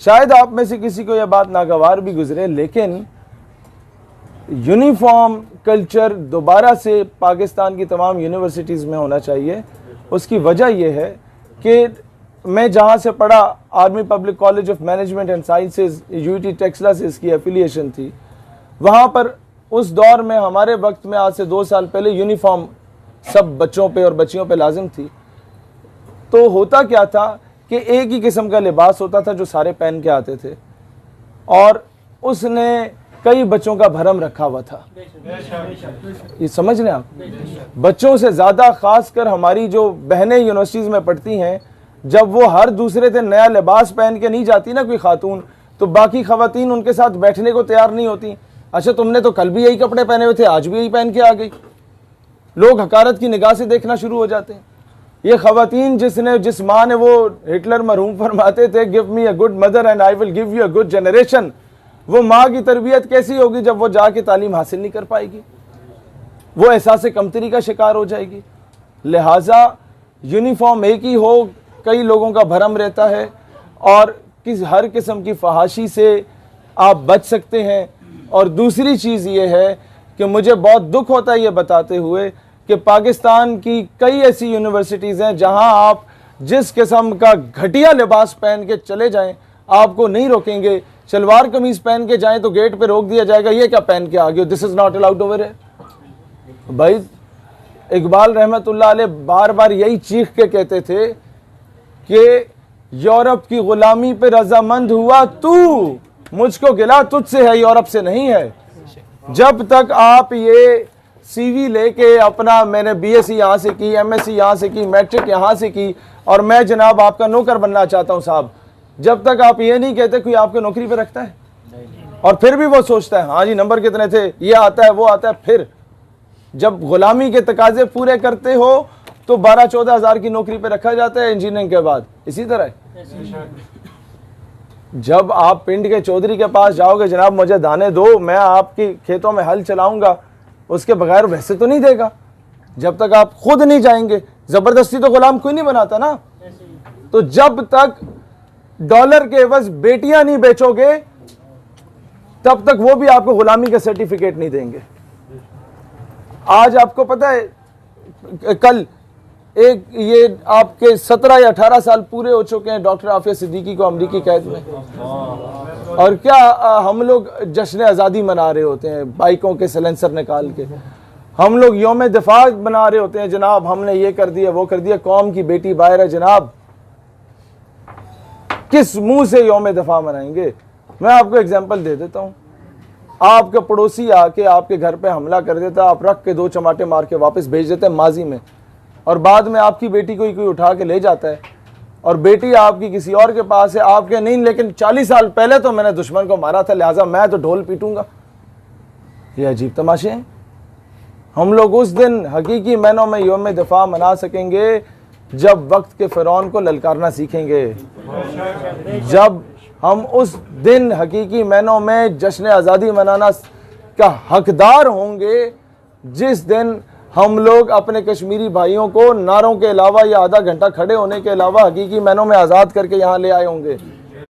शायद आप में से किसी को यह बात नागवार भी गुजरे, लेकिन यूनिफॉर्म कल्चर दोबारा से पाकिस्तान की तमाम यूनिवर्सिटीज़ में होना चाहिए। उसकी वजह यह है कि मैं जहाँ से पढ़ा, army public college of management and sciences, UT Taxila से इसकी एफिलिएशन थी। वहाँ पर उस दौर में, हमारे वक्त में, आज से 2 साल पहले, यूनिफॉर्म सब बच्चों पे और बच्चियों पे लाजिम थी। तो होता क्या था कि एक ही किस्म का लिबास होता था जो सारे पहन के आते थे, और उसने कई बच्चों का भरम रखा हुआ था। ये समझ रहे हैं आप? बच्चों से ज़्यादा, खासकर हमारी जो बहनें यूनिवर्सिटीज़ में पढ़ती हैं, जब वो हर दूसरे दिन नया लिबास पहन के नहीं जाती ना कोई खातून, तो बाकी ख़वातीन उनके साथ बैठने को तैयार नहीं होती। अच्छा, तुमने तो कल भी यही कपड़े पहने हुए थे, आज भी यही पहन के आ गई। लोग हकारत की निगाह से देखना शुरू हो जाते हैं। ये ख़वातीन जिस माँ ने, वो हिटलर मरहूम फरमाते थे, give me a good mother and I will give you a good generation, वो माँ की तरबियत कैसी होगी जब वो जाके तालीम हासिल नहीं कर पाएगी? वो एहसास कमतरी का शिकार हो जाएगी। लिहाजा यूनिफॉर्म एक ही हो, कई लोगों का भरम रहता है, और हर किस्म की फहाशी से आप बच सकते हैं। और दूसरी चीज़ ये है कि मुझे बहुत दुख होता है ये बताते हुए कि पाकिस्तान की कई ऐसी यूनिवर्सिटीज़ हैं जहां आप जिस किस्म का घटिया लिबास पहन के चले जाएं, आपको नहीं रोकेंगे। शलवार कमीज़ पहन के जाएं तो गेट पे रोक दिया जाएगा, ये क्या पहन के आ गए हो, this is not allowed over है। भाई इकबाल रहमतुल्लाह अलैह बार बार यही चीख के कहते थे कि यूरोप की गुलामी पे रजामंद हुआ तू, मुझको गिला तुझसे है, यूरोप से नहीं है। जब तक आप ये सीवी लेके अपना, मैंने बीएससी यहाँ से की, एमएससी यहाँ से की, मैट्रिक यहाँ से की, और मैं जनाब आपका नौकर बनना चाहता हूँ साहब, जब तक आप ये नहीं कहते कोई आपको नौकरी पे रखता है। और फिर भी वो सोचता है हाँ जी नंबर कितने थे, ये आता है वो आता है। फिर जब गुलामी के तकाजे पूरे करते हो तो 12-14 हज़ार की नौकरी पे रखा जाता है इंजीनियरिंग के बाद। इसी तरह जब आप पिंड के चौधरी के पास जाओगे, जनाब मुझे दाने दो, मैं आपके खेतों में हल चलाऊंगा, उसके बगैर वैसे तो नहीं देगा जब तक आप खुद नहीं जाएंगे। जबरदस्ती तो गुलाम कोई नहीं बनाता ना। तो जब तक डॉलर के एवज बेटियां नहीं बेचोगे, तब तक वो भी आपको गुलामी का सर्टिफिकेट नहीं देंगे। आज आपको पता है, कल एक ये आपके 17 या 18 साल पूरे हो चुके हैं डॉक्टर आफिया सिद्दीकी को अमरीकी कैद में, और क्या हम लोग जश्न आज़ादी मना रहे होते हैं बाइकों के सिलेंसर निकाल के, हम लोग यौम दिफा बना रहे होते हैं, जनाब हमने ये कर दिया वो कर दिया, कौम की बेटी बाहर है जनाब। किस मुंह से यौम दिफा मनाएंगे? मैं आपको एग्जांपल दे देता हूँ। आपका पड़ोसी आके आपके घर पे हमला कर देता, आप रख के 2 चमाटे मार के वापस भेज देते हैं माजी में, और बाद में आपकी बेटी को कोई उठा के ले जाता है, और बेटी आपकी किसी और के पास है, आपके नहीं, लेकिन 40 साल पहले तो मैंने दुश्मन को मारा था, लिहाजा मैं तो ढोल पीटूंगा। ये अजीब तमाशे हैं। हम लोग उस दिन हकीकी मायनों में यौम दिफा मना सकेंगे जब वक्त के फ़िरौन को ललकारना सीखेंगे, जब हम उस दिन हकीकी मायनों में जश्न आज़ादी मनाना का हकदार होंगे, जिस दिन हम लोग अपने कश्मीरी भाइयों को नारों के अलावा या आधा घंटा खड़े होने के अलावा हकीकी मायनों में आज़ाद करके यहाँ ले आए होंगे।